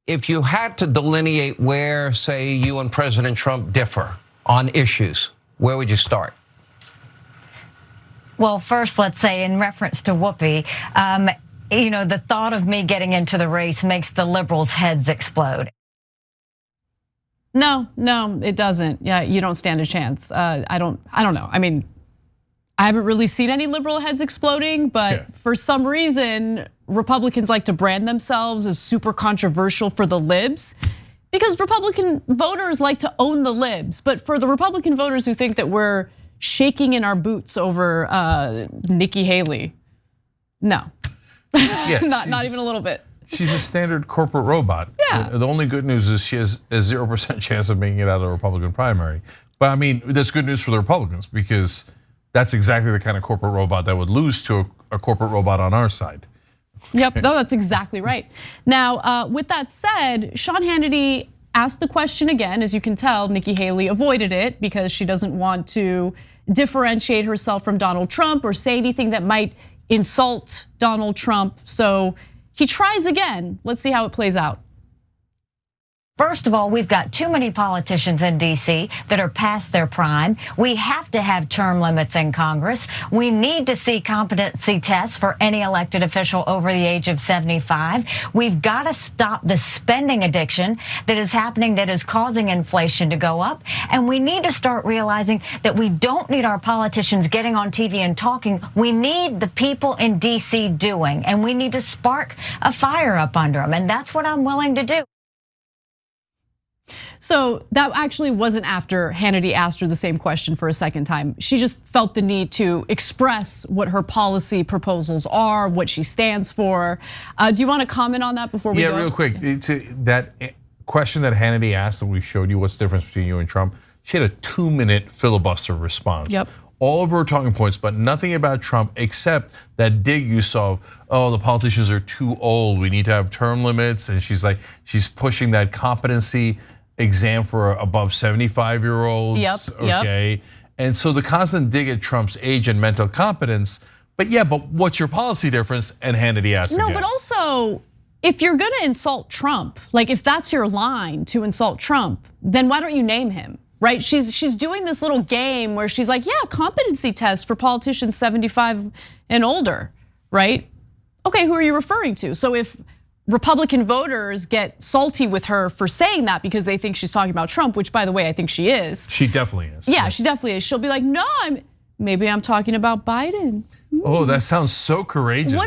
If you had to delineate where, say, you and President Trump differ on issues, where would you start? Well, first, let's say in reference to Whoopi, the thought of me getting into the race makes the liberals' heads explode. No, it doesn't. Yeah, you don't stand a chance. I don't know. I mean, I haven't really seen any liberal heads exploding, but for some reason, Republicans like to brand themselves as super controversial for the libs because Republican voters like to own the libs. But for the Republican voters who think that we're shaking in our boots over Nikki Haley, no, not even a little bit. She's a standard corporate robot. Yeah. The only good news is she has a 0% chance of making it out of the Republican primary. But I mean, that's good news for the Republicans because that's exactly the kind of corporate robot that would lose to a corporate robot on our side. Yep, no, that's exactly right. Now, with that said, Sean Hannity asked the question again. As you can tell, Nikki Haley avoided it because she doesn't want to differentiate herself from Donald Trump or say anything that might insult Donald Trump. So he tries again. Let's see how it plays out. First of all, we've got too many politicians in DC that are past their prime. We have to have term limits in Congress. We need to see competency tests for any elected official over the age of 75. We've got to stop the spending addiction that is happening that is causing inflation to go up. And we need to start realizing that we don't need our politicians getting on TV and talking. We need the people in DC doing, and we need to spark a fire up under them. And that's what I'm willing to do. So that actually wasn't after Hannity asked her the same question for a second time. She just felt the need to express what her policy proposals are, what she stands for. Do you want to comment on that before we go? Yeah, real quick. That question that Hannity asked that we showed you, what's the difference between you and Trump? She had a 2-minute filibuster response. Yep. All of her talking points, but nothing about Trump except that dig you saw, oh, the politicians are too old, we need to have term limits. And she's pushing that competency exam for above 75-year-olds, okay? And so the constant dig at Trump's age and mental competence, but what's your policy difference? And Hannity asked again. No, but also, if you're gonna insult Trump, like if that's your line to insult Trump, then why don't you name him, right? She's doing this little game where she's like, yeah, competency tests for politicians 75 and older, right? Okay, who are you referring to? So if Republican voters get salty with her for saying that because they think she's talking about Trump, which by the way, I think she is. She definitely is. Yeah, she definitely is. She'll be like, no, maybe I'm talking about Biden. Oh, that sounds so courageous.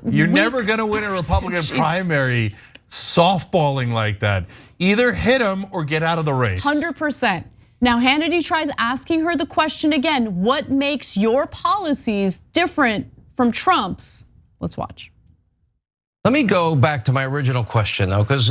You're never gonna win a Republican primary softballing like that. Either hit him or get out of the race. 100%. Now Hannity tries asking her the question again, what makes your policies different from Trump's? Let's watch. Let me go back to my original question, though, because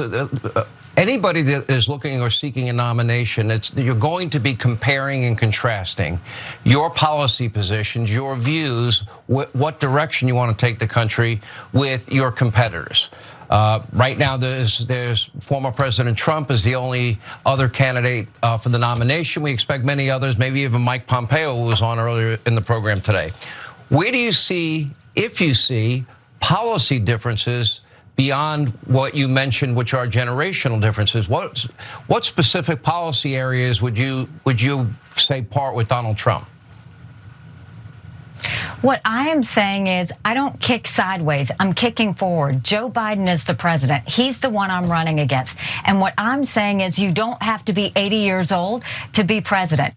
anybody that is looking or seeking a nomination, you're going to be comparing and contrasting your policy positions, your views, what direction you want to take the country with your competitors. Right now, there's former President Trump is the only other candidate for the nomination. We expect many others, maybe even Mike Pompeo, who was on earlier in the program today. Where do you see, if you see, policy differences beyond what you mentioned, which are generational differences? What specific policy areas would you say part with Donald Trump? What I am saying is I don't kick sideways, I'm kicking forward. Joe Biden is the president. He's the one I'm running against. And what I'm saying is you don't have to be 80 years old to be president.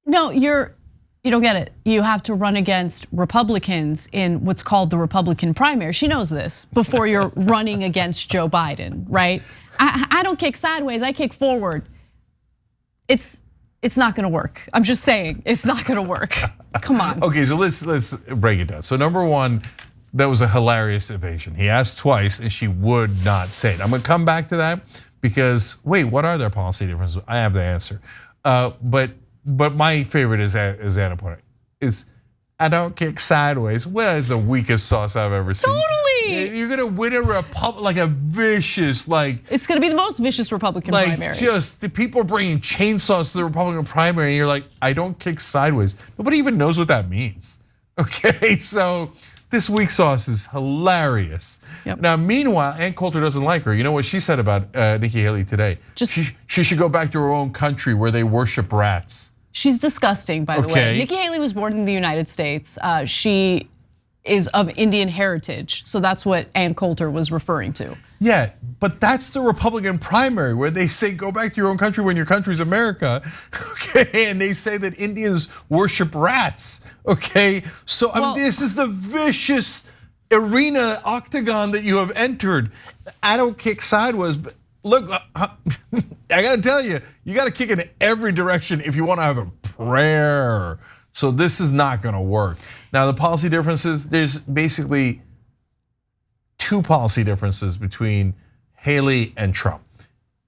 No, you don't get it. You have to run against Republicans in what's called the Republican primary. She knows this before you're running against Joe Biden, right? I don't kick sideways, I kick forward. It's not gonna work. I'm just saying, it's not gonna work. Come on. Okay, so let's break it down. So number one, that was a hilarious evasion. He asked twice and she would not say it. I'm gonna come back to that because, wait, what are their policy differences? I have the answer. But my favorite is Anna put it, is I don't kick sideways. What is the weakest sauce I've ever seen? Totally. You're gonna win a Republican, like a vicious, like. It's gonna be the most vicious Republican primary. Just, the people are bringing chainsaws to the Republican primary and you're like, I don't kick sideways. Nobody even knows what that means, okay? So This weak sauce is hilarious. Yep. Now, meanwhile, Ann Coulter doesn't like her. You know what she said about Nikki Haley today? She should go back to her own country where they worship rats. She's disgusting, by the way. Nikki Haley was born in the United States. She is of Indian heritage, so that's what Ann Coulter was referring to. Yeah, but that's the Republican primary where they say go back to your own country when your country's America, okay? And they say that Indians worship rats, okay? So I mean, this is the vicious arena octagon that you have entered. I don't kick sideways, but look, I gotta tell you, you gotta kick in every direction if you wanna have a prayer. So this is not gonna work. Now the policy differences, there's basically two policy differences between Haley and Trump.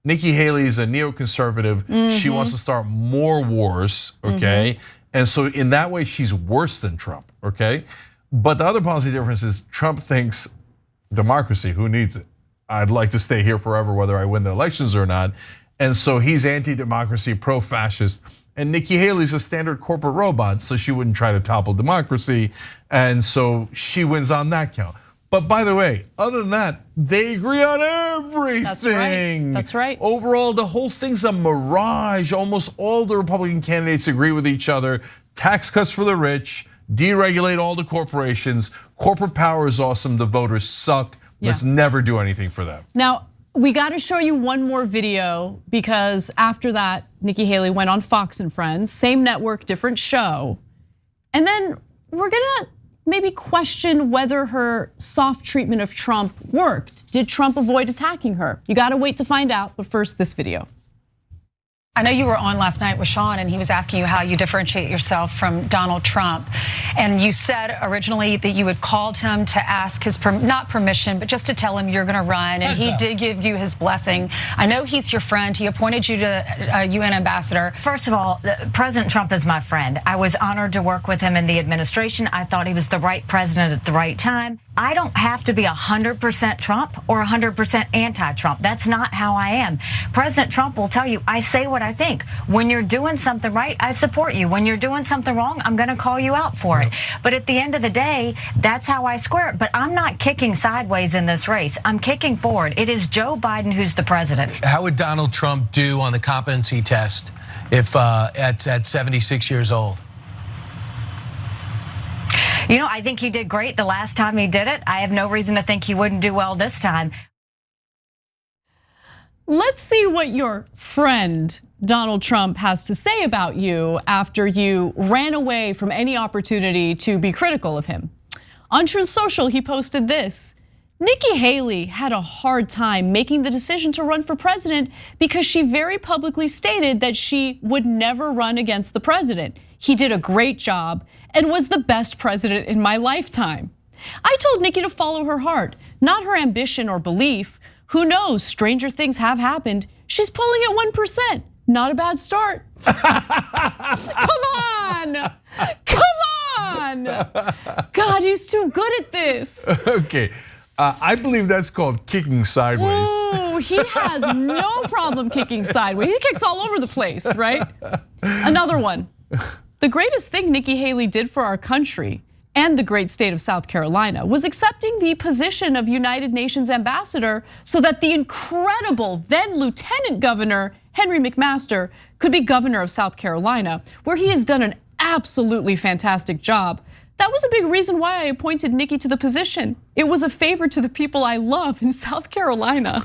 Nikki Haley is a neoconservative. She wants to start more wars, okay? And so in that way, she's worse than Trump, okay? But the other policy difference is Trump thinks democracy, who needs it? I'd like to stay here forever whether I win the elections or not. And so he's anti-democracy, pro-fascist. And Nikki Haley's a standard corporate robot, so she wouldn't try to topple democracy. And so she wins on that count. But by the way, other than that, they agree on everything. That's right. That's right. Overall, the whole thing's a mirage. Almost all the Republican candidates agree with each other. Tax cuts for the rich, deregulate all the corporations. Corporate power is awesome, the voters suck. Let's never do anything for them. Now, we got to show you one more video because after that, Nikki Haley went on Fox and Friends, same network, different show. And then we're gonna maybe question whether her soft treatment of Trump worked. Did Trump avoid attacking her? You gotta wait to find out, but first this video. I know you were on last night with Sean and he was asking you how you differentiate yourself from Donald Trump. And you said originally that you had called him to ask his, not permission, but just to tell him you're gonna run. And he did give you his blessing. I know he's your friend. He appointed you to UN ambassador. First of all, President Trump is my friend. I was honored to work with him in the administration. I thought he was the right president at the right time. I don't have to be 100% Trump or 100% anti-Trump. That's not how I am. President Trump will tell you, I say what I think. When you're doing something right, I support you. When you're doing something wrong, I'm gonna call you out for it. But at the end of the day, that's how I square it. But I'm not kicking sideways in this race. I'm kicking forward. It is Joe Biden who's the president. How would Donald Trump do on the competency test if at 76 years old? You know, I think he did great the last time he did it. I have no reason to think he wouldn't do well this time. Let's see what your friend Donald Trump has to say about you after you ran away from any opportunity to be critical of him. On Truth Social, he posted this. Nikki Haley had a hard time making the decision to run for president because she very publicly stated that she would never run against the president. He did a great job and was the best president in my lifetime. I told Nikki to follow her heart, not her ambition or belief. Who knows, stranger things have happened. She's polling at 1%, not a bad start. Come on, come on. God, he's too good at this. Okay, I believe that's called kicking sideways. Ooh, he has no problem kicking sideways. He kicks all over the place, right? Another one. The greatest thing Nikki Haley did for our country and the great state of South Carolina was accepting the position of United Nations ambassador so that the incredible then Lieutenant Governor Henry McMaster could be governor of South Carolina, where he has done an absolutely fantastic job. That was a big reason why I appointed Nikki to the position. It was a favor to the people I love in South Carolina.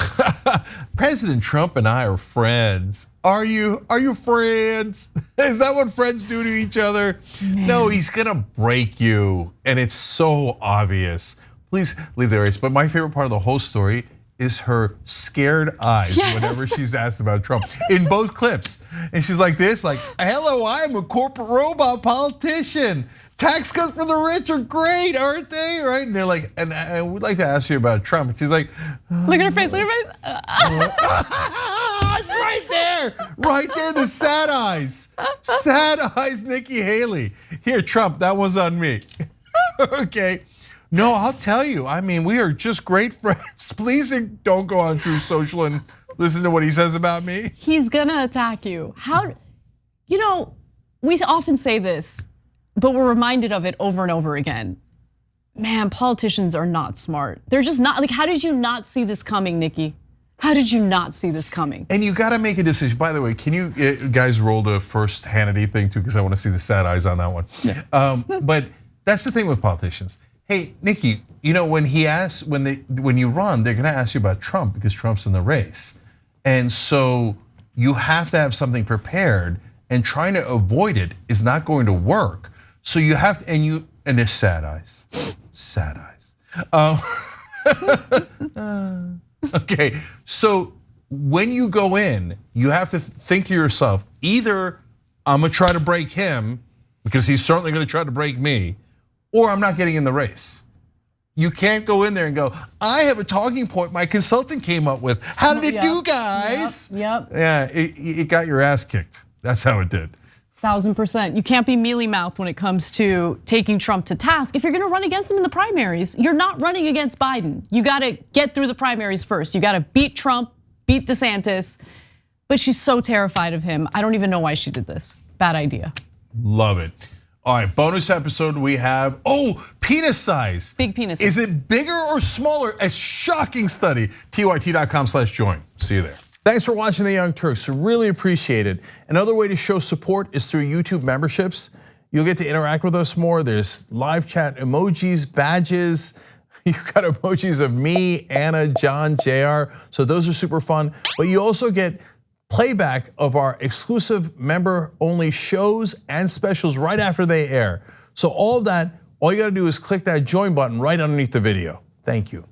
President Trump and I are friends. Are you friends? Is that what friends do to each other? Man. No, he's gonna break you, and it's so obvious. Please leave the race. But my favorite part of the whole story is her scared eyes whenever she's asked about Trump in both clips. And she's like this, like, hello, I'm a corporate robot politician. Tax cuts for the rich are great, aren't they? Right? And they're like, and I would like to ask you about Trump. She's like, look at her face, look at her face. It's right there, the sad eyes, Nikki Haley. Here, Trump, that was on me. Okay, no, I'll tell you, I mean, we are just great friends. Please don't go on Truth Social and listen to what he says about me. He's gonna attack you. How, you know, we often say this, but we're reminded of it over and over again. Man, politicians are not smart. They're just not, like, how did you not see this coming, Nikki? How did you not see this coming? And you gotta make a decision. By the way, can you guys roll the first Hannity thing too? Because I wanna see the sad eyes on that one. Yeah. But that's the thing with politicians. Hey, Nikki, you know, when you run, they're gonna ask you about Trump because Trump's in the race. And so you have to have something prepared, and trying to avoid it is not going to work. So you have to, and there's sad eyes. Sad eyes. Okay, so when you go in, you have to think to yourself, either I'm gonna try to break him because he's certainly gonna try to break me, or I'm not getting in the race. You can't go in there and go, I have a talking point my consultant came up with. How did it do, guys? Yep. Yeah, it got your ass kicked. That's how it did. 1000%. You can't be mealy-mouthed when it comes to taking Trump to task. If you're gonna run against him in the primaries, you're not running against Biden. You gotta get through the primaries first. You gotta beat Trump, beat DeSantis. But she's so terrified of him. I don't even know why she did this. Bad idea. Love it. All right, bonus episode we have, penis size. Big penis. Is it bigger or smaller? A shocking study. TYT.com/join. See you there. Thanks for watching The Young Turks, really appreciate it. Another way to show support is through YouTube memberships. You'll get to interact with us more. There's live chat emojis, badges. You've got emojis of me, Anna, John, JR, so those are super fun. But you also get playback of our exclusive member-only shows and specials right after they air. So all of that, all you gotta do is click that join button right underneath the video. Thank you.